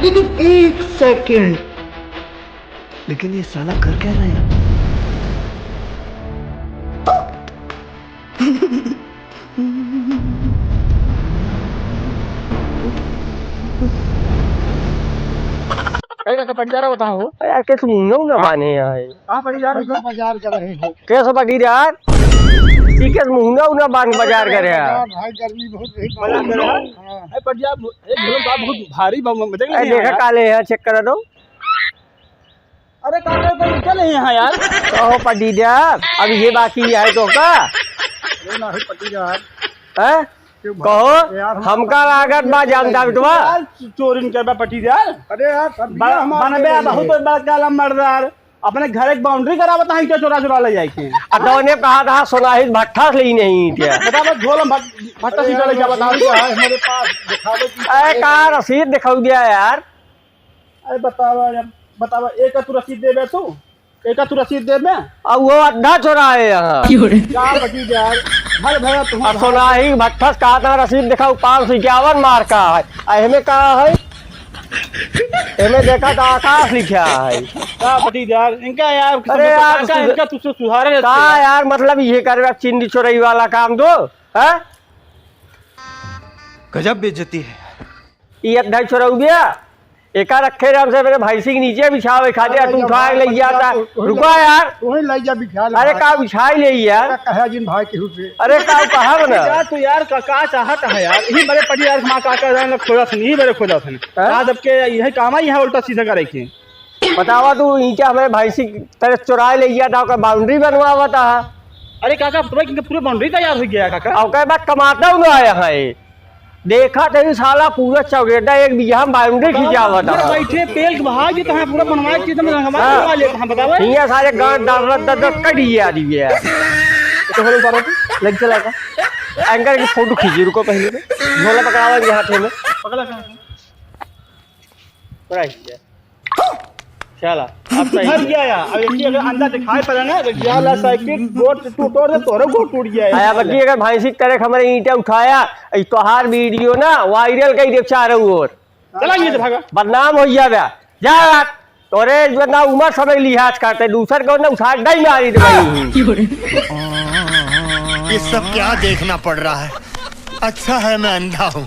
लेकिन 1 सेकंड, लेकिन ये साला कर क्या रहा है? पट जा रहा बताओ यार कैसे मुंगा माने यार कहाँ पड़ी जा रहा बाजार जा रहे हो कैसे पटी यार ठीक है मुंगा उना बांध बाजार करे यार भाई गर्मी बहुत है पट जा बहुत भारी मजे देखा काले है चेक करा दो अरे काले चल यहाँ यार कहो पटी यार अब ये बाकी है तो का नहीं पटी जा है कहो हमका लागत बा जानता बिटवा चोरी के पटी यार अरे यार बनबे बहुत बड़ा कालम मर्दार अपने घर एक बाउंड्री करा बता क्या चोरा चोरा ले जाए के अतौने कहा था सोनाहित भट्ठा से ही नहीं क्या बता बस झोल भट्टा सीधा ले जा बता क्या है हमारे पास दिखावे की अरे का रसीद दिखाऊ दिया यार अरे बतावा एक तू रसीद देबे तू एक तू रसीद देबे अब वो अड्डा चोरा है यहाँ क्या बची यार भर भरा तू अब सोनाही भट्ठा से कहा था रसीद दिखाऊ 551 मार का है हमें कहा है हमें देखा था आकाश लिखा है क्या बची यार इनका यार अरे यार इनका तुझसे सुधारे यार मतलब ये कर चिंदी चोरई वाला काम दो है गजब बेइज्जती है। ये अड्डा चोराऊ दिया एका रखे राम से मेरे भाई सिंह नीचे बिछावे खा दिया तू उठा ले जाता रुको यार तू ही ले जा बिछा ले अरे का बिछाई ले यार कहा जिन भाई के हुए अरे का कहा बना यार तू यार का चाहता है यार यही मेरे पड़ी यार मां का ना खोजा सुन ही मेरे खोजा सुन आज अब के यही काम है उल्टा सीधा करे के बतावा तू नीचे हमें भाई सिंह तेरे चुराए ले गया था बाउंड्री बनवावा था अरे काका पूरी बाउंड्री तैयार हो गया काका अब कई बार कमाता हूँ ना आया है देखा तेरी साला पूरा चौगेटा एक बीघा बाउंड्री खिंचावा था बैठे पेल भाग जी कहां पूरा बनवाए चीज में हमारा ले हम बतावे ये सारे गांव दर कट गया दी है तो बोलो बाबू लग चलाएगा एंकर की फोटो खींची रुको पहले में झोला पकड़ावा के हाथ में पकड़ा पकड़ा चला अब घर गया यार अब ये अगर अंदर दिखाई पड़ा ना जाला साइकिल गोट टूट दे तोरे गोट टूट गया है आया बल्कि अगर भाई सिक करे हमारे ईंटें उठाया ई तोहार वीडियो ना वायरल कई देव चाह रहा और चला ये भागा बदनाम हो जावे जा तोरे जो ना उम्र समय लिहाज करते दूसर को ना उठा नहीं मारी दे भाई ये सब क्या देखना पड़ रहा है अच्छा है मैं अंधा हूँ